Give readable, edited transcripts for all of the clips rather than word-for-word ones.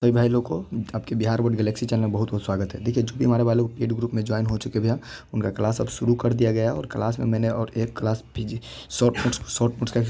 सभी भाई लोग को आपके बिहार बोर्ड गैलेक्सी चैनल में बहुत बहुत स्वागत है। देखिए, जो भी हमारे भाई लोग पेड ग्रुप में ज्वाइन हो चुके भैया, उनका क्लास अब शुरू कर दिया गया है। और क्लास में मैंने और एक क्लास शॉर्ट नोट्स का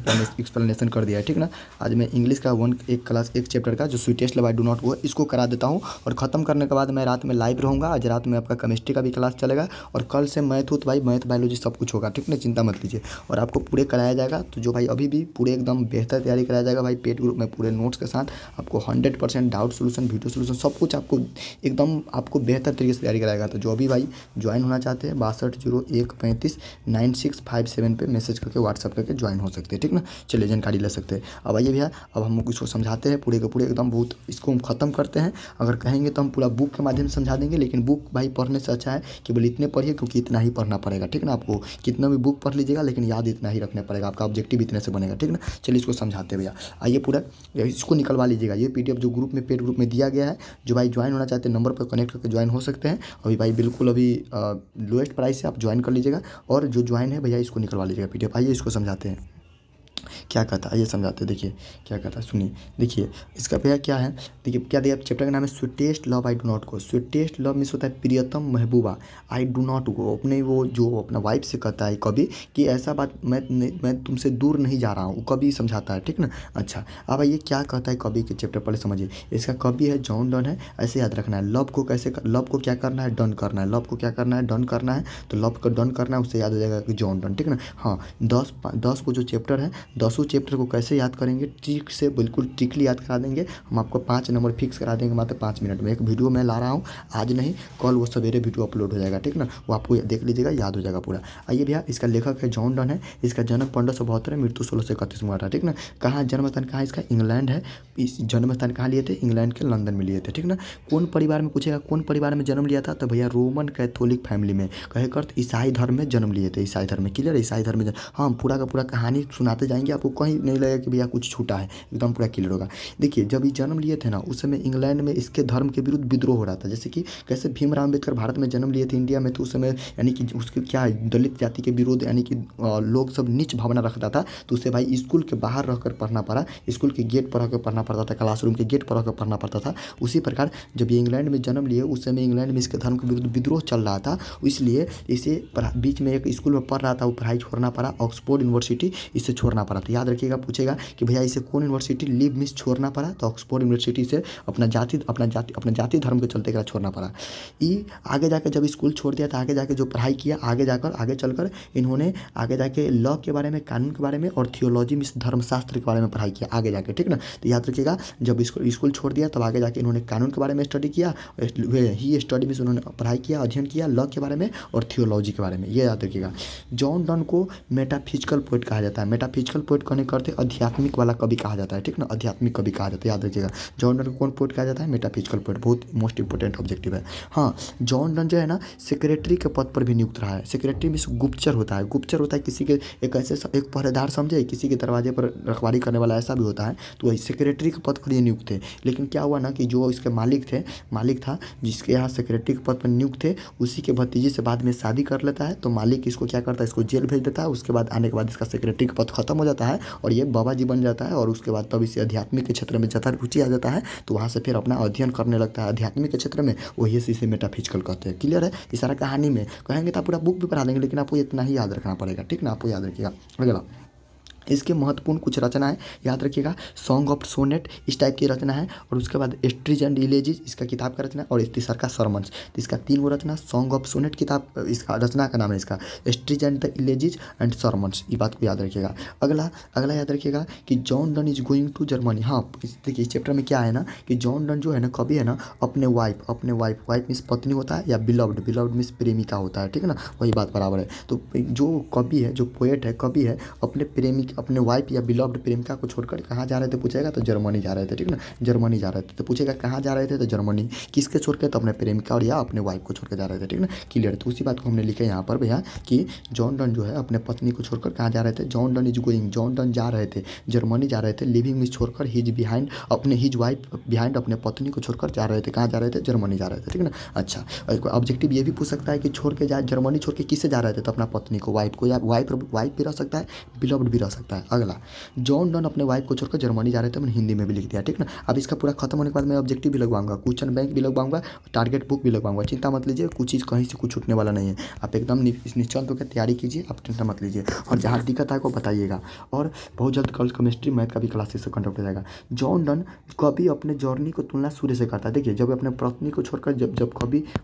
एक्सप्लेनेशन कर दिया है, ठीक ना। आज मैं इंग्लिश का एक क्लास एक चैप्टर का जो sweetest love I do not वो है, इसको करा देता हूँ। और ख़त्म करने के बाद मैं रात में लाइव रहूँगा। आज रात में आपका केमिस्ट्री का भी क्लास चलेगा और कल से मैथ बायोलॉजी सब कुछ होगा, ठीक ना, चिंता मत लीजिए। और आपको पूरे कराया जाएगा। तो जो भाई अभी भी पूरे एकदम बेहतर तैयारी कराया जाएगा भाई पेड ग्रुप में, पूरे नोट्स के साथ आपको 100% डाउट सोल्यूशन, वीडियो सोल्यूशन सब कुछ आपको बेहतर तरीके से तैयारी कराएगा। तो जो अभी भाई ज्वाइन होना चाहते हैं 6201359657 पे मैसेज करके व्हाट्सअप करके ज्वाइन हो सकते हैं, ठीक ना। चलिए जानकारी ले सकते हैं। अब आइए भैया, अब हम इसको समझाते हैं पूरे के पूरे एकदम बहुत, इसको हम ख़त्म करते हैं। अगर कहेंगे तो हम पूरा बुक के माध्यम से समझा देंगे, लेकिन बुक भाई पढ़ने से अच्छा है कि बोले इतने पढ़िए, क्योंकि इतना ही पढ़ना पड़ेगा, ठीक ना। आपको कितना भी बुक पढ़ लीजिएगा लेकिन याद इतना ही रखना पड़ेगा, आपका ऑब्जेक्टिव इतने से बनेगा, ठीक ना। चलिए इसको समझाते हैं भैया। आइए पूरा इसको निकलवा लीजिएगा। ये पीडीएफ जो ग्रुप में पेड ग्रुप में दिया गया है, जो भाई ज्वाइन होना चाहते हैं नंबर पर कनेक्ट करके ज्वाइन हो सकते हैं। अभी भाई बिल्कुल अभी लोएस्ट प्राइस से आप ज्वाइन कर लीजिएगा। और जो ज्वाइन है भैया इसको निकलवा लीजिएगा पीडीएफ। आइए इसको समझाते हैं क्या कहता है, ये समझाते हैं। देखिए क्या कहता है, सुनिए। देखिए इसका भैया क्या है, देखिए क्या दिया चैप्टर का नाम है sweetest love I do not को। स्वीटेस्ट लव मीन्स होता है प्रियतम महबूबा, आई डू नॉट को अपने वो जो अपना वाइफ से कहता है कभी कि ऐसा बात मैं तुमसे दूर नहीं जा रहा हूँ, कभी समझाता है, ठीक ना। अच्छा अब ये क्या कहता है कभी के चैप्टर पहले समझिए। इसका कभी है जॉन डन है, ऐसे याद रखना है। लव को क्या करना है, डन करना है। लव को क्या करना है, डन करना है। तो लव को डन करना है, उससे याद हो जाएगा कि जॉन डन, ठीक ना। हाँ 10 को जो चैप्टर है 10 चैप्टर को कैसे याद करेंगे, ट्रिक से बिल्कुल ट्रिकली याद करा देंगे। हम आपको 5 नंबर फिक्स करा देंगे मात्र 5 मिनट में। एक वीडियो मैं ला रहा हूँ, आज नहीं कल वो सवेरे वीडियो अपलोड हो जाएगा, ठीक ना। वो आपको देख लीजिएगा, याद हो जाएगा पूरा। आइए भैया, इसका लेखक है जॉन डन है। इसका जन्म 1572 है, मृत्यु 1631 में हुआ था, ठीक ना। कहाँ जन्म स्थान कहाँ इसका, इंग्लैंड है। इस जन्म स्थान कहाँ लिए थे, इंग्लैंड के लंदन में लिए थे, ठीक ना। कौन परिवार में पूछेगा, कौन परिवार में जन्म लिया था, तो भैया रोमन कैथोलिक फैमिली में, कहे कर ईसाई धर्म में जन्म लिए थे। ईसाई धर्म में, क्लियर, ईसाई धर्म में हाँ पूरा का पूरा कहानी सुनाते जाएंगे, आपको कहीं नहीं लगेगा कि भैया कुछ छूटा है, एकदम पूरा क्लियर होगा। देखिए जब ये जन्म लिए थे ना, उस समय इंग्लैंड में इसके धर्म के विरुद्ध विद्रोह हो रहा था। जैसे कि कैसे भीमराव अम्बेडकर भारत में जन्म लिए थे इंडिया में, तो उस समय यानी कि उसके क्या दलित जाति के विरोध, यानी कि लोग सब नीच भावना रखता था, तो उसे भाई स्कूल के बाहर रहकर पढ़ना पड़ा, स्कूल के गेट पर रहकर पढ़ना पड़ता था, क्लासरूम के गेट पर रहकर पढ़ना पड़ता था। उसी प्रकार जब ये इंग्लैंड में जन्म लिए, उस समय इंग्लैंड में इसके धर्म के विरुद्ध विद्रोह चल रहा था, इसलिए इसे बीच में एक स्कूल में पढ़ रहा था, वो पढ़ाई छोड़ना पड़ा, ऑक्सफोर्ड यूनिवर्सिटी इसे छोड़ना पड़ा। तो याद रखिएगा, पूछेगा कि भैया इसे कौन यूनिवर्सिटी लीव मिस छोड़ना पड़ा, तो ऑक्सफोर्ड यूनिवर्सिटी से अपना जाति धर्म के चलते छोड़ना पड़ा। ये आगे जाकर जब स्कूल छोड़ दिया था, आगे जाके जो पढ़ाई किया, आगे चलकर इन्होंने आगे जाके लॉ के बारे में, कानून के बारे में और थियोलॉजी मीन्स धर्मशास्त्र के बारे में पढ़ाई किया आगे जाके, ठीक ना। तो याद रखिएगा, जब स्कूल छोड़ दिया तब आगे जाके इन्होंने कानून के बारे में स्टडी किया, ही स्टडी मीन्स उन्होंने पढ़ाई किया, अध्ययन किया लॉ के बारे में और थियोलॉजी के बारे में, ये याद रखिएगा। जॉन डन को मेटाफिजिकल पोएट कहा जाता है। मेटाफिजिकल पोएट कहने करते आध्यात्मिक वाला कवि कहा जाता है, ठीक ना, आध्यात्मिक कवि कहा जाता है, याद रखिएगा। जॉन डन को कौन पोएट कहा जाता है, मेटाफिजिकल पोएट, बहुत मोस्ट इंपॉर्टेंट ऑब्जेक्टिव है। हाँ जॉन डन जो है ना, सेक्रेटरी के पद पर भी नियुक्त रहा है। सेक्रेटरी मीन्स गुप्तचर होता है। गुप्तचर होता है किसी के एक पहरेदार समझे, किसी के दरवाजे पर रखवाली करने वाला, ऐसा भी होता है। तो वही सेक्रेटरी के पद पर ये नियुक्त थे। लेकिन क्या हुआ ना कि जो इसके मालिक था, जिसके यहाँ सेक्रेटरी के पद पर नियुक्त थे, उसी के भतीजी से बाद में शादी कर लेता है। तो मालिक इसको क्या करता है, इसको जेल भेज देता है। उसके बाद आने के बाद इसका सेक्रेटरी का पद खत्म हो जाता है और ये बाबा जी बन जाता है। और उसके बाद तब इसे आध्यात्मिक के क्षेत्र में ज़्यादा रुचि आ जाता है, तो वहाँ से फिर अपना अध्ययन करने लगता है आध्यात्मिक के क्षेत्र में। वही इसे मेटाफिजिकल कहते हैं, क्लियर है। इस सारा कहानी में कहेंगे तो पूरा बुक भी पढ़ा देंगे, लेकिन आपको इतना ही याद रखना पड़ेगा, ठीक ना, आपको याद रखिएगा। अगला इसके महत्वपूर्ण कुछ रचनाएं याद रखिएगा। सॉन्ग ऑफ सोनेट इस टाइप की रचना है। और उसके बाद एस्ट्रीज एंड इलेजिस इसका किताब का रचना है। और तीसरा का सरमन्स, तो इसका 3 गो रचना। सॉन्ग ऑफ सोनेट किताब, इसका रचना का नाम है इसका एस्ट्रीज and the elegies and sermons, ये बात को याद रखिएगा। अगला याद रखिएगा कि John Donne is going to Germany. हाँ देखिए इस चैप्टर में क्या है ना कि जॉन डन जो है ना कभी है ना अपने वाइफ मीन्स पत्नी होता है, या बिलव्ड मीन्स प्रेमिका होता है, ठीक है ना, वही बात बराबर है। तो जो कवि है, जो पोएट है, कवि है, अपने वाइफ या बिलव्ड प्रेमिका को छोड़कर कहाँ जा रहे थे पूछेगा, तो जर्मनी जा रहे थे, ठीक ना, जर्मनी जा रहे थे। तो पूछेगा कहाँ जा रहे थे, तो जर्मनी। किसके छोड़ के, तो अपने प्रेमिका और या अपने वाइफ को छोड़ के जा रहे थे, ठीक ना, क्लियर। तो उसी बात को हमने लिखा है यहाँ पर भैया कि जॉन डन जो है अपने पत्नी को छोड़कर कहाँ जा रहे थे, John Donne is going, John Donne जा रहे थे, जर्मनी जा रहे थे। लिविंग मीन्स छोड़कर, हिज वाइफ बिहाइंड, अपने पत्नी को छोड़कर जा रहे थे, कहाँ जा रहे थे, जर्मनी जा रहे थे, ठीक ना। अच्छा ऑब्जेक्टिव ये भी पूछ सकता है कि छोड़ के जर्मनी छोड़ के किससे जा रहे थे, तो अपना पत्नी को, वाइफ को, या वाइफ भी रह सकता है, बिलव्ड भी रह सकता है। सकता है। अगला, जॉन डन अपने वाइफ को छोड़कर जर्मनी जा रहे थे, मैंने हिंदी में भी लिख दिया, ठीक ना। अब इसका पूरा खत्म होने के बाद मैं ऑब्जेक्टिव भी लगवाऊंगा, क्वेश्चन बैंक भी लगवाऊंगा, टारगेट बुक भी लगवाऊंगा। चिंता मत लीजिए, कुछ चीज़ कहीं से कुछ छूटने वाला नहीं है। आप एकदम निश्चिंत होकर तैयारी कीजिए, आप टेंशन मत लीजिए, और जहाँ दिक्कत आए को बताइएगा। और बहुत जल्द कल केमिस्ट्री मैथ का भी क्लासेस से कंडक्ट हो जाएगा। जॉन डन कभी अपने जर्नी को तुलना सूर्य से करता है। देखिए, जब अपने पत्नी को छोड़कर जब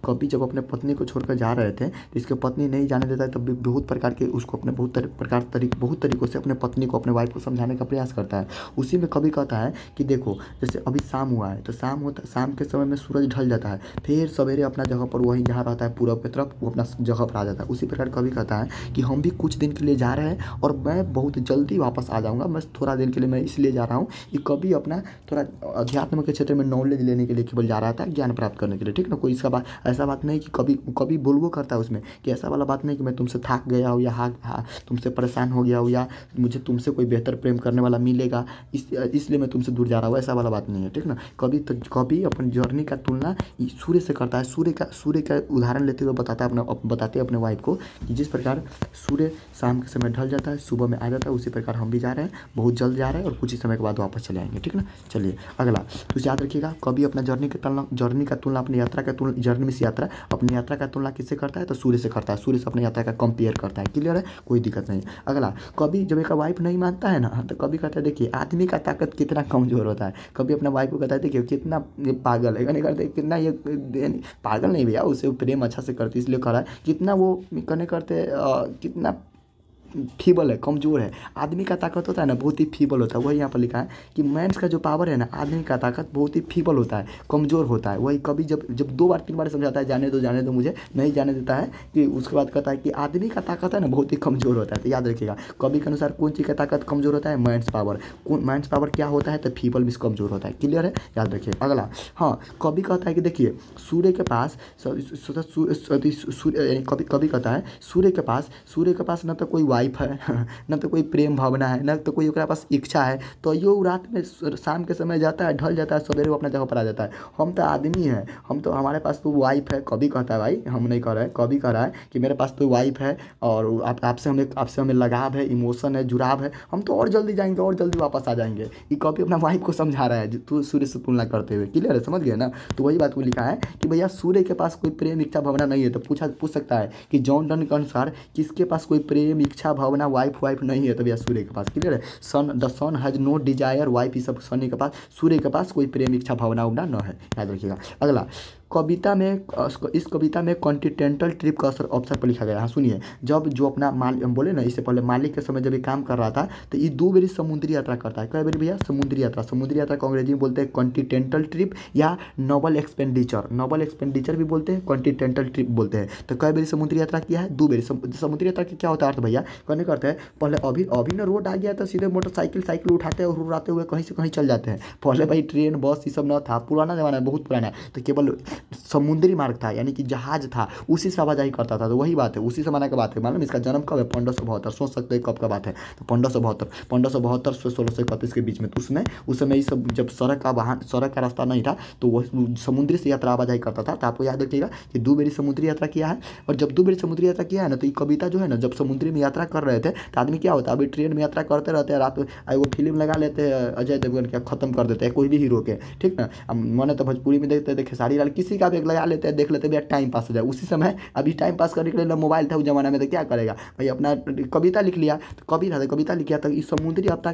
कभी जब अपने पत्नी को छोड़कर जा रहे थे, तो इसके पत्नी नहीं जाने देता है, तब भी बहुत प्रकार के उसको अपने बहुत तरीकों से अपने पत्नी को, अपने वाइफ को समझाने का प्रयास करता है। उसी में कभी कहता है कि देखो, जैसे अभी शाम हुआ है, तो शाम के समय में सूरज ढल जाता है, फिर सवेरे अपना जगह पर वहीं जहाँ रहता है पूरब की तरफ, वो अपना जगह पर आ जाता है। उसी प्रकार कभी कहता है कि हम भी कुछ दिन के लिए जा रहे हैं और मैं बहुत जल्दी वापस आ जाऊँगा, बस थोड़ा दिन के लिए मैं इसलिए जा रहा हूँ कि कभी अपना थोड़ा अध्यात्म के क्षेत्र में नॉलेज लेने के लिए केवल जा रहा था, ज्ञान प्राप्त करने के लिए, ठीक ना। कोई इसका बात ऐसा बात नहीं कि कभी बोलवो करता है उसमें, कि ऐसा वाला बात नहीं कि मैं तुमसे थक गया हूँ या तुमसे परेशान हो गया हूँ या मुझे तुमसे कोई बेहतर प्रेम करने वाला मिलेगा इसलिए मैं तुमसे दूर जा रहा हूँ, ऐसा वाला बात नहीं है, ठीक ना। कभी अपनी जर्नी का तुलना सूर्य से करता है। सूर्य का उदाहरण लेते हुए बताते हैं अपने वाइफ को कि जिस प्रकार सूर्य शाम के समय ढल जाता है, सुबह में आ जाता है, उसी प्रकार हम भी जा रहे हैं, बहुत जल्द जा रहे हैं और कुछ ही समय के बाद वापस चले आएंगे, ठीक ना। चलिए अगला, तो याद रखिएगा, कभी अपना जर्नी का तुलना अपनी यात्रा का तुलना, जर्नी में यात्रा अपनी यात्रा का तुलना किससे करता है, तो सूर्य से करता है। सूर्य से अपनी यात्रा का कंपेयर करता है। क्लियर है, कोई दिक्कत नहीं। अगला, कभी जब एक वाइफ नहीं मानता है ना, तो कभी कहता है देखिए आदमी का ताकत कितना कमजोर होता है। कभी अपना वाइफ को कहता है देखिए कितना पागल है, कहने करते कितना ये पागल नहीं भैया, उसे प्रेम अच्छा से करती इसलिए कह रहा है, कितना वो कहने करते कितना फीबल है, कमज़ोर है। आदमी का ताकत होता है ना, बहुत ही फीबल होता है। वही यहाँ पर लिखा है कि मैंस का जो पावर है ना, आदमी का ताकत बहुत ही फीबल होता है, कमज़ोर होता है। वही कभी जब 2 बार 3 बार समझाता है जाने दो मुझे नहीं जाने देता है, कि उसके बाद कहता है कि आदमी का ताकत है ना बहुत ही कमज़ोर होता है। तो याद रखिएगा, कभी के अनुसार कौन चीज़ का ताकत कमज़ोर होता है, मैंस पावर। मैंस पावर क्या होता है, तो फीबल भी कमज़ोर होता है। क्लियर है, याद रखिए। अगला, हाँ, कभी कहता है कि देखिए सूर्य के पास कभी कहता है सूर्य के पास न तो कोई वाइफ है न तो कोई प्रेम भावना है, न तो कोई उसके पास इच्छा है, तो यो रात में शाम के समय जाता है, ढल जाता है, सवेरे वो अपना जगह पर आ जाता है। हम तो आदमी हैं, हमारे पास तो वाइफ है। कभी कहता है, भाई हम नहीं कह रहे हैं, कभी कह रहा है कि मेरे पास तो वाइफ है और आपसे हमें लगाव है, इमोशन है, जुड़ाव है, हम तो और जल्दी जाएंगे और जल्दी वापस आ जाएंगे। ये कभी अपना वाइफ को समझा रहा है तू सूर्य से तुलना करते हुए। क्लियर है, समझ गया ना। तो वही बात को लिखा है कि भैया सूर्य के पास कोई प्रेम इच्छा भावना नहीं है। तो पूछ सकता है कि जॉन डन के अनुसार किसके पास कोई प्रेम इच्छा भावना वाइफ नहीं है, तो भैया सूर्य के पास। क्लियर है, the sun has no desire wife, इस सब सनी के पास, सूर्य के पास कोई प्रेम इच्छा भावना न है, याद रखिएगा। अगला, कविता में इस कविता में कॉन्टिनेंटल ट्रिप का अवसर पर लिखा गया है। हाँ सुनिए, जब जो अपना बोले ना, इससे पहले मालिक के समय जब ये काम कर रहा था, तो ये 2 बारी समुद्री यात्रा करता है। कई बारी भैया, समुद्री यात्रा को अंग्रेजी में बोलते हैं कॉन्टिनेंटल ट्रिप या नोबल एक्सपेंडिचर भी बोलते हैं, कॉन्टिनेंटल ट्रिप बोलते हैं। तो कई बारी समुद्री यात्रा किया है, 2 बारी। समुद्री यात्रा की क्या होता है अर्थ भैया, कहने करते हैं पहले अभी ना रोड आ गया तो सीधे मोटरसाइकिल उठाते और उड़ाते हुए कहीं से कहीं चल जाते हैं। पहले भाई ट्रेन बस ये सब न था, पुराना जमाना है, बहुत पुराना है, तो केवल समुद्री मार्ग था, यानी कि जहाज था, उसी से आवाजाही करता था। तो वही बात है, उसी जमाना की बात है। मालूम इसका जन्म कब है, 1572। सोच सकते हैं कब का बात है, तो 1572 से 1631 के बीच में। तो उस समय ये सब जब सड़क का रास्ता नहीं था, तो वह समुद्री से यात्रा आवाजाही करता था। तो आपको याद रखिएगा कि 2 बारी समुद्री यात्रा किया है। और जब 2 बारी समुद्री यात्रा किया है ना, तो ये कविता जो है ना, जब समुद्री में यात्रा कर रहे थे, तो आदमी क्या होता है, अभी ट्रेन में यात्रा करते रहते हैं, रात वो फिल्म लगा लेते हैं अजय देवगन का, खत्म कर देते हैं कोई भी हीरो के, ठीक ना। मैंने तो भोजपुरी में देखते थे खेसारी लाल, किसी का भी एक लगा लेते हैं, देख लेते भैया, टाइम पास हो जाए। उसी समय अभी टाइम पास करने के लिए मोबाइल था उस जमाना में, तो क्या करेगा भाई, अपना कविता लिख लिया। तो कविता लिखा था, इस समुद्री यात्रा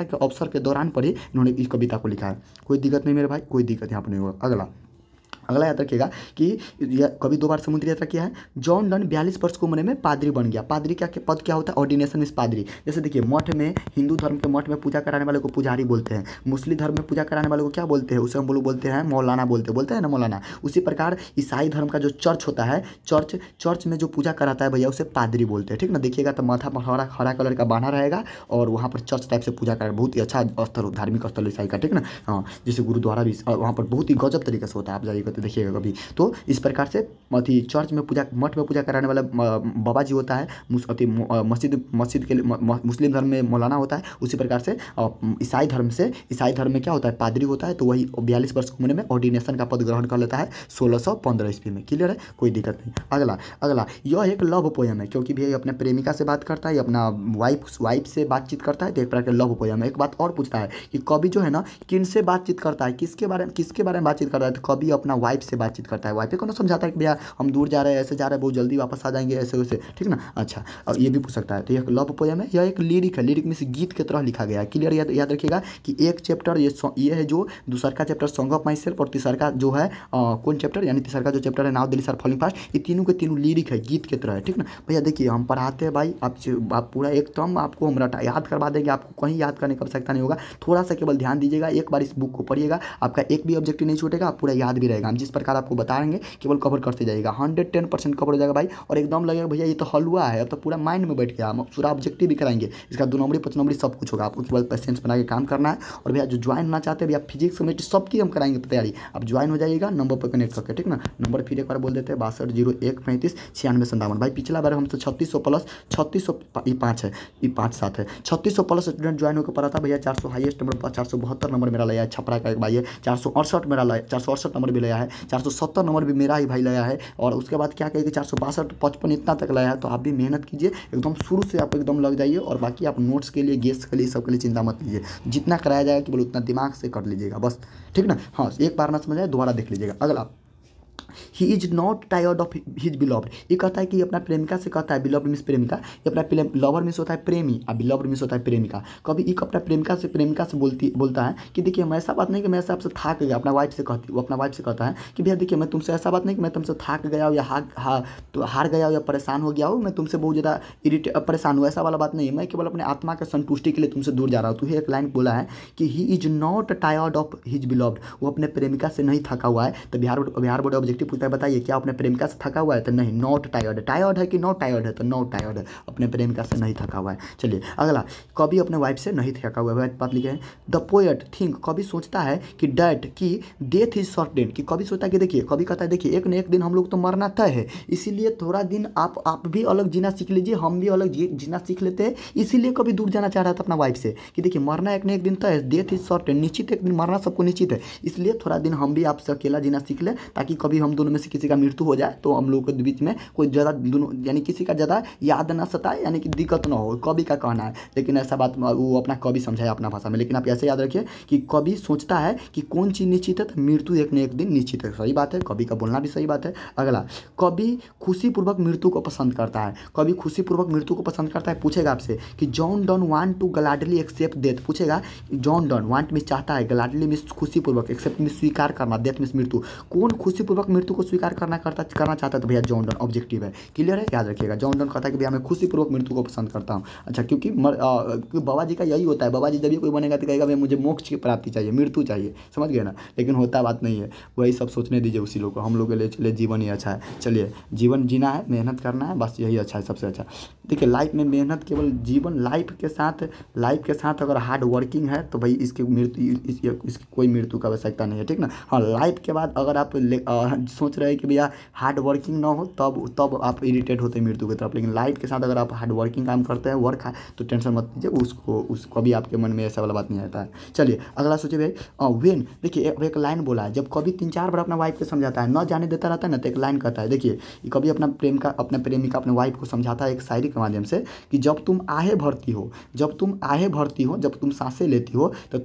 के अवसर के दौरान पर ही इन्होंने इस कविता को लिखा है। कोई दिक्कत नहीं मेरे भाई, कोई दिक्कत यहाँ पर नहीं होगा। अगला याद रखिएगा कि कभी 2 बार समुद्री यात्रा किया है। जॉन डन 42 वर्ष की उम्र में पादरी बन गया। पादरी का पद क्या होता है, ऑर्डिनेशन इस पादरी। जैसे देखिए, मठ में, हिंदू धर्म के मठ में पूजा कराने वाले को पुजारी बोलते हैं, मुस्लिम धर्म में पूजा कराने वाले को क्या बोलते हैं, उसे हम बोलते हैं मौलाना, बोलते हैं ना मौलाना। उसी प्रकार ईसाई धर्म का जो चर्च होता है, चर्च में जो पूजा कराता है भैया, उसे पादरी बोलते हैं, ठीक ना। देखिएगा तो माथा पर हरा कलर का बांधा रहेगा और वहाँ पर चर्च टाइप से पूजा करेगा। बहुत ही अच्छा स्थल, धार्मिक स्थल ईसाई का, ठीक ना। हाँ, जैसे गुरुद्वारा भी वहाँ पर बहुत ही गजब तरीके से होता है, आप जाइएगा सकते, देखिएगा कभी। तो इस प्रकार से अथी चर्च में पूजा, मठ में पूजा कराने वाला बाबा जी होता है, मस्जिद के लिए मुस्लिम धर्म में मौलाना होता है। उसी प्रकार से ईसाई धर्म में क्या होता है, पादरी होता है। तो वही 42 वर्ष की उम्र में ऑर्डिनेशन का पद ग्रहण कर लेता है 1615 ईस्वी में। क्लियर है, कोई दिक्कत नहीं। अगला यह एक लव पोयम है, क्योंकि भैया अपने प्रेमिका से बात करता है, अपना वाइफ से बातचीत करता है, तो एक प्रकार का लव पोयम है। एक बात और पूछता है कि कवि जो है ना किन से बातचीत करता है, किसके बारे में बातचीत करता है, तो कवि अपना वाइफ से बातचीत करता है। वाइफ को ना समझाता है कि भैया हम दूर जा रहे हैं, ऐसे जा रहे हैं, बहुत जल्दी वापस आ जाएंगे, ऐसे वैसे, ठीक ना। अच्छा, अब ये भी पूछ सकता है। तो यह लव पोयम है, यह एक लिरिक है, लिरिक में से गीत की तरह लिखा गया है। क्लियर, याद रखिएगा कि एक चैप्टर ये है जो दूसरा का chapter song of my self, और तीसरा का जो है कौन चैप्टर, यानी तीसरा का जो चैप्टर है now the leaves are falling fast, ये तीनों के तीनों लिरिक है, गीत की तरह है, ठीक ना भैया। देखिए हम पढ़ाते हैं भाई, आप पूरा एकदम आपको हम याद करवा देंगे, आपको कहीं याद करने की आवश्यकता नहीं होगा। थोड़ा सा केवल ध्यान दीजिएगा, एक बार इस बुक को पढ़िएगा, आपका एक भी ऑब्जेक्टिव नहीं छूटेगा, आप पूरा याद भी रहेगा। हम जिस प्रकार आपको बताएंगे केवल कवर करते जाइएगा, 110% कवर हो जाएगा भाई। और एकदम लगेगा भैया ये तो हलवा है, अब तो पूरा माइंड में बैठ गया। हम पूरा ऑब्जेक्टिव भी कराएंगे, इसका 2 नंबरी 5 नंबरी सब कुछ होगा। आपको केवल पेशेंस बना के काम करना है। और भैया जो ज्वाइन होना चाहते हैं भैया, फिजिक्स केमिस्ट्री सबकी हम कराएंगे तैयारी, आप ज्वाइन हो जाइएगा नंबर पर कनेक्ट करके, ठीक ना। नंबर फिर एक बार बोल देते हैं 6201359657 भाई। पिछला बार हमसे 3600 प्लस 3605 है, ये 57 है, 3600 प्लस स्टूडेंट ज्वाइन होकर पढ़ा था भैया। 400 हाईएस्ट नंबर, 472 नंबर मेरा लाया है, छपरा का एक भाई है। 468 मेरा लाया, 468 नंबर भी लाया है। 470 नंबर भी मेरा ही भाई लाया है। और उसके बाद क्या कहेगी 462 55 इतना तक लाया है। तो आप भी मेहनत कीजिए, एकदम शुरू से आप एकदम लग जाइए। और बाकी आप नोट्स के लिए, गेस्ट के लिए, सबके लिए चिंता मत लीजिए, जितना कराया जाएगा केवल उतना दिमाग से कर लीजिएगा बस, ठीक ना। हाँ, एक बार ना समझ आए दोबारा देख लीजिएगा। अगला, he is not tired of his beloved, ये कहता है कि अपना प्रेमिका से कहता है, बिलव्ड मीन्स प्रेमिका, ये अपना लवर मीन्स होता है प्रेमी, और बिलव्ड मीन्स होता है प्रेमिका। कभी एक अपना प्रेमिका से बोलता है कि देखिए मैं ऐसा बात नहीं कि मैं आपसे थाक गया, अपना वाइफ से कहती, वो अपना वाइफ से कहता है कि भैया देखिए मैं तुमसे ऐसा बात नहीं कि मैं तुमसे थाक गया हो या हार गया हो या परेशान हो गया हो, मैं तुमसे बहुत ज़्यादा परेशान हूँ, ऐसा वाला बात नहीं है। मैं केवल अपने आत्मा के संतुष्टि के लिए तुमसे दूर जा रहा हूँ। तो ये एक लाइन बोला है कि he is not tired of his beloved, वो अपने प्रेमिका से नहीं थका हुआ है। तो बिहार बोर्ड ऑब्जेक्टिव पूछता है, बताइए क्या अपने प्रेमिका से थका हुआ है? तो नहीं, नॉट टायर्ड। टायर्ड है कि नॉट टायर्ड है? तो नॉट टायर्ड है, अपने प्रेमिका से नहीं थका हुआ है। चलिए अगला, कभी अपने वाइफ से नहीं थका हुआ है, बात लिखे हैं। द पोएट थिंक, कभी सोचता है कि डैट की डेथ इज सर्टेन, कि कभी सोचता है कि देखिए, कभी कहता है देखिए एक न एक दिन हम लोग तो मरना तय है, इसीलिए थोड़ा दिन आप भी अलग जीना सीख लीजिए, हम भी अलग जीना सीख लेते हैं। इसीलिए कभी दूर जाना चाह रहा था अपना वाइफ से कि देखिए मरना एक न एक दिन तय है, डेथ इज सर्टेन, निश्चित एक दिन मरना सबको निश्चित है, इसलिए थोड़ा दिन हम भी आपसे अकेला जीना सीख लें, ताकि कभी हम दोनों में से किसी का मृत्यु हो जाए तो हम लोगों के बीच में कोई ज़्यादा दोनों यानी किसी का ज़्यादा याद ना सताए, यानी कि दिक्कत ना हो। कवि का कहना है, लेकिन ऐसा बात वो अपना कवि समझाया अपना भाषा में। लेकिन आप ऐसे याद रखिए कि कवि सोचता है कि कौन चीज़ निश्चित है, तो मृत्यु एक न एक दिन निश्चित है। सही बात है, कवि का बोलना भी सही बात है। अगला, कवि खुशीपूर्वक मृत्यु को पसंद करता है, कवि खुशीपूर्वक मृत्यु को पसंद करता है। पूछेगा आपसे कि John Donne want to gladly accept death, पूछेगा जॉन डन वांट मीन्स चाहता है, ग्लैडली मीन्स खुशीपूर्वक, एक्सेप्ट मीन्स स्वीकार करना, डेथ मीन्स मृत्यु। कौन खुशीपूर्वक मृत्यु को स्वीकार करना चाहता है? तो भैया जॉन डन, ऑब्जेक्टिव है। क्लियर है, याद रखिएगा। जॉन डन कहता है कि भैया मैं खुशीपूर्वक मृत्यु को पसंद करता हूँ। अच्छा, क्योंकि बाबा जी का यही होता है, बाबा जी जब भी कोई बनेगा तो कहेगा भैया मुझे मोक्ष की प्राप्ति चाहिए, मृत्यु चाहिए, समझ गए ना। लेकिन होता बात नहीं है, वही सब सोचने दीजिए उसी लोग को। हम लोग के लिए चलिए जीवन ही अच्छा है, चलिए जीवन जीना है, मेहनत करना है, बस यही अच्छा है, सबसे अच्छा। देखिए लाइफ में मेहनत केवल जीवन, लाइफ के साथ अगर हार्ड वर्किंग है तो भाई इसकी कोई मृत्यु का आवश्यकता नहीं है, ठीक ना। हाँ, लाइफ के बाद अगर आप सोच रहे हैं कि भैया हार्ड वर्किंग ना हो तब आप इरिटेट होते हैं मृत्यु की तरफ, लेकिन लाइफ के साथ अगर आप हार्ड वर्किंग काम करते हैं, वर्क है, तो टेंशन मत लीजिए, उसको भी आपके मन में ऐसा वाला बात नहीं आता है। चलिए अगला सोचिए भाई, वेन, देखिए एक लाइन बोला है, जब कभी 3-4 बार अपना वाइफ को समझाता है, न जाने देता रहता है ना, तो एक लाइन कहता है, देखिए कभी अपना प्रेमिका अपने वाइफ को समझाता है एक शायरी के माध्यम से कि जब तुम आहें भरती हो, जब तुम सांसें लेती हो, तो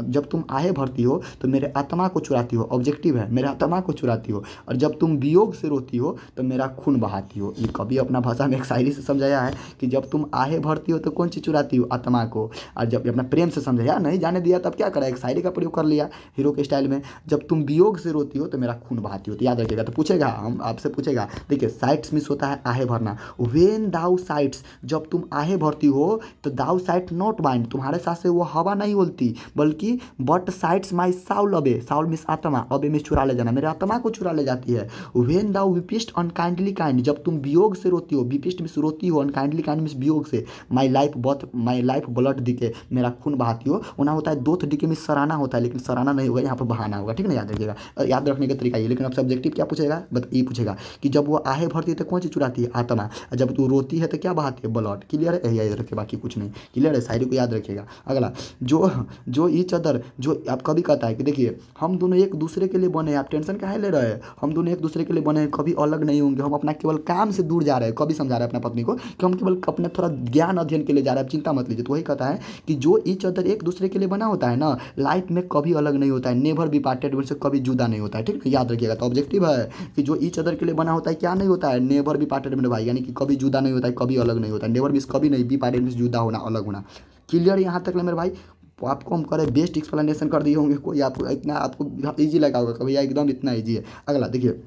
जब तुम आहें भरती हो तो मेरे आत्मा को चुराती हो, ऑब्जेक्टिव है, मेरे आत्मा को चुराती हो, और जब तुम वियोग से रोती हो तो मेरा खून बहाती हो। ये कभी अपना भाषा में एक शायरी से समझाया है कि जब तुम आहें भरती हो तो कौन चीज़ चुराती हो? आत्मा को। और जब अपना प्रेम से समझाया, नहीं जाने दिया तब क्या करा, एक शायरी का प्रयोग कर लिया हीरो के स्टाइल में, जब तुम वियोग से रोती हो तो मेरा खून बहाती हो। तो याद रखिएगा। तो पूछेगा, हम आपसे पूछेगा, देखिए साइट्स मिस होता है आहें भरना, वेन दाउ साइट्स, जब तुम आहें भरती हो तो दाउ साइट नॉट बाइंड, तुम्हारे साथ से वो हवा नहीं उलती, बल्कि बट साइट्स माई साउल अबे, साउल मिस आत्मा, अबे मिस चुरा ले जाना, मेरे आत्मा को चुरा ले जाती है। व्हेन दाउ वीपिस्ट अनकाइंडली काइंड, जब तुम वियोग से रोती हो, वीपिस्ट मीन्स रोती हो, अनकाइंडली काइंड मीन्स वियोग से, माई लाइफ ब्लड दिखे, मेरा खून बहाती हो। होना होता है दोथ दिखे मीन्स सराहना होता है, लेकिन सराहना नहीं होगा, यहाँ पर बहाना होगा, ठीक है ना, याद रखिएगा। याद रखने का तरीका ये। लेकिन अब सब्जेक्टिव क्या पूछेगा, ये पूछेगा कि जब वो आहे भरती है तो कौन चीज चुराती है, आत्मा। जब तू रोती है तो क्या बहाती है, ब्लड। क्लियर है, याद रखिए, बाकी कुछ नहीं। क्लियर है, शायरी को याद रखिएगा। अगला, जो ईच अदर, जो आप कभी कहता है कि देखिए हम दोनों एक दूसरे के लिए बने हैं, आप टेंशन काहे ले रहे हैं, हम दोनों एक दूसरे के लिए बने हैं, कभी अलग नहीं होंगे, हम अपना केवल काम से दूर जा रहे हैं। कभी समझा रहे हैं अपना पत्नी को कि हम केवल अपने थोड़ा ज्ञान अध्ययन के लिए जा रहे हैं, चिंता मत लीजिए। तो वही कहता है कि जो ईच अदर एक दूसरे के लिए बना होता है ना, लाइफ में कभी अलग नहीं होता है, नेवर बी पार्टेड, उनसे कभी जुदा नहीं होता है, ठीक है, याद रखिएगा। तो ऑब्जेक्टिव है कि जो ईच अदर के लिए बना होता है क्या नहीं होता है, नेवर बी पार्टेड मेरे भाई, यानी कि कभी जुदा नहीं होता है, कभी अलग नहीं होता है। नेवर मीन्स कभी नहीं, बी पार्टेड मीन्स जुदा होना, अलग होना। क्लियर यहाँ तक ना मेरे भाई। आपको हम करें बेस्ट एक्सप्लेनेशन कर दिए होंगे, कोई आपको इतना आपको ईजी लगा होगा कभी, एकदम इतना ईजी है। अगला देखिए,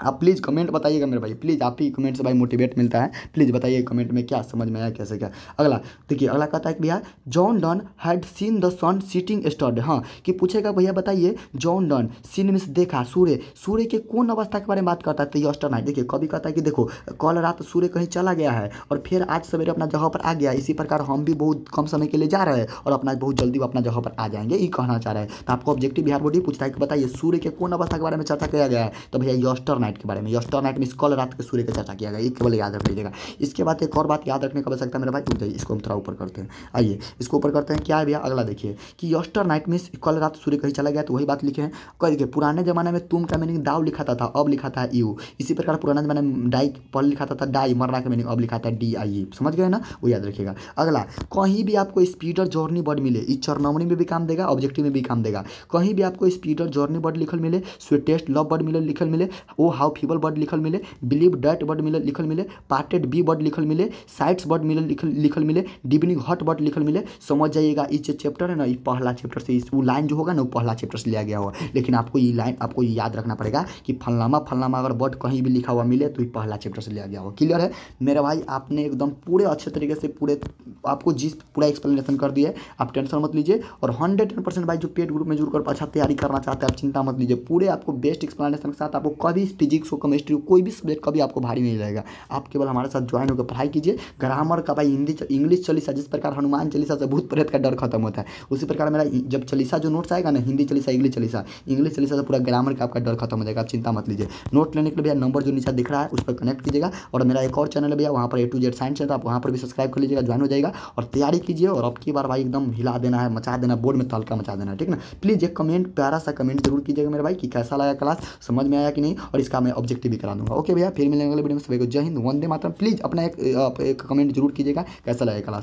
आप प्लीज़ कमेंट बताइएगा मेरे भाई, प्लीज़ आप ही कमेंट से भाई मोटिवेट मिलता है। प्लीज़ बताइए कमेंट में क्या समझ में आया, कैसे क्या। अगला देखिए, अगला कहता है कि भैया John Donne had seen the sun sitting stud, हाँ कि पूछेगा भैया बताइए जॉन डन, सीन मीन्स देखा, सूर्य के कौन अवस्था के बारे में बात करता है, तो यस्टर नाइट। देखिए कभी कहता है कि देखो कल रात सूर्य कहीं चला गया है और फिर आज सवेरे अपना जगह पर आ गया, इसी प्रकार हम भी बहुत कम समय के लिए जा रहे हैं और अपना बहुत जल्दी अपना जगह पर आ जाएंगे, ये कहना चाह रहे हैं। तो आपको ऑब्जेक्टिव बिहार बोर्ड पूछता है कि बताइए सूर्य के कौन अवस्था के बारे में चर्चा किया गया है, तो भैया यस्टर नाइट के बारे में। यस्टर नाइट मीन्स कल रात के सूर्य की चर्चा किया गया, ये केवल याद रख लीजिएगा। इसके बाद एक और बात याद रखने का आवश्यकता है मेरे भाई, उठ जाइए, इसको हम थोड़ा ऊपर करते हैं। आइए इसको ऊपर करते हैं, क्या है भैया, अगला देखिए कि यस्टर नाइट मीन्स कल रात सूर्य कहीं चला गया, तो वही बात लिखे हैं। कह देखिए पुराने जमाने में तुम का मीनिंग दाव लिखाता था, अब लिखाता है यू। इसी प्रकार पुराने जमाने में डाई पहले लिखाता था डाई, मरना का मीनिंग अब लिखाता है DIE, समझ गए ना, वो याद रखिएगा। अगला, कहीं भी आपको स्पीडर जर्नी वर्ड मिले, इस चरनमनी में भी काम देगा, ऑब्जेक्टिव में भी काम देगा। कहीं भी आपको स्पीडर जर्नी वर्ड लिखल मिले, स्वीटेस्ट लव वर्ड मिले लिखल मिले, ओ हाउ फीबल वर्ड लिखल मिले, बिलीव डैट वर्ड मिले लिखल मिले, पार्टेड बी वर्ड लिखल मिले, साइट्स वर्ड मिले लिखल मिले, डिविनिंग हॉट वर्ड लिखल मिले, समझ जाइएगा। इस चैप्टर है ना, ये पहला चैप्टर से, वो लाइन जो होगा ना वो पहला चैप्टर से लिया गया होगा। लेकिन आपको ये लाइन आपको ये याद रखना पड़ेगा कि फलनामा अगर वर्ड कहीं भी लिखा हुआ मिले तो ये पहला चैप्टर से लिया गया होगा। क्लियर है मेरे भाई, आपने एकदम पूरे अच्छे तरीके से पूरे आपको पूरा एक्सप्लेनेशन कर दिया है, आप टेंशन मत लीजिए। और 110% भाई जो पेड ग्रुप में जुड़कर अच्छा तैयारी करना चाहते हैं, आप चिंता मत लीजिए, पूरे आपको बेस्ट एक्सप्लेनेशन के साथ आपको कभी फिजिक्स हो, केमिस्ट्री हो, कोई भी सब्जेक्ट कभी आपको भारी नहीं रहेगा। आप केवल हमारे साथ ज्वाइन होकर पढ़ाई कीजिए। ग्रामर का भाई हिंदी इंग्लिश चालीसा, जिस प्रकार हनुमान चालीसा से भूत प्रेत का डर खत्म होता है, उसी प्रकार मेरा जब चालीसा जो नोट्स आएगा ना, हिंदी चालीसा इंग्लिश चालीसा से पूरा ग्रामर का आपका डर खत्म हो जाएगा, आप चिंता मत लीजिए। नोट लेने के लिए भैया नंबर जो नीचे दिख रहा है उस पर कनेक्ट कीजिएगा। और मेरा एक और चैनल है भैया, वहाँ पर A to Z साइंस है, तो आप वहाँ पर भी सब्सक्राइब कर लीजिएगा, ज्वाइन हो जाएगा और तैयारी कीजिए। और अब की बार भाई एकदम हिला देना है, मचा देना, बोर्ड में तहलका मचा देना है, ठीक ना। प्लीज़ एक कमेंट, प्यारा सा कमेंट जरूर कीजिएगा मेरे भाई कि कैसा लगा क्लास, समझ में आया कि नहीं, और इसका मैं ऑब्जेक्टिव भी करा दूंगा। ओके भैया, फिर मिलेंगे अगले वीडियो में। सभी को जय हिंद, वंदे मातरम। प्लीज़ अपना एक कमेंट जरूर कीजिएगा कैसा लगा क्लास।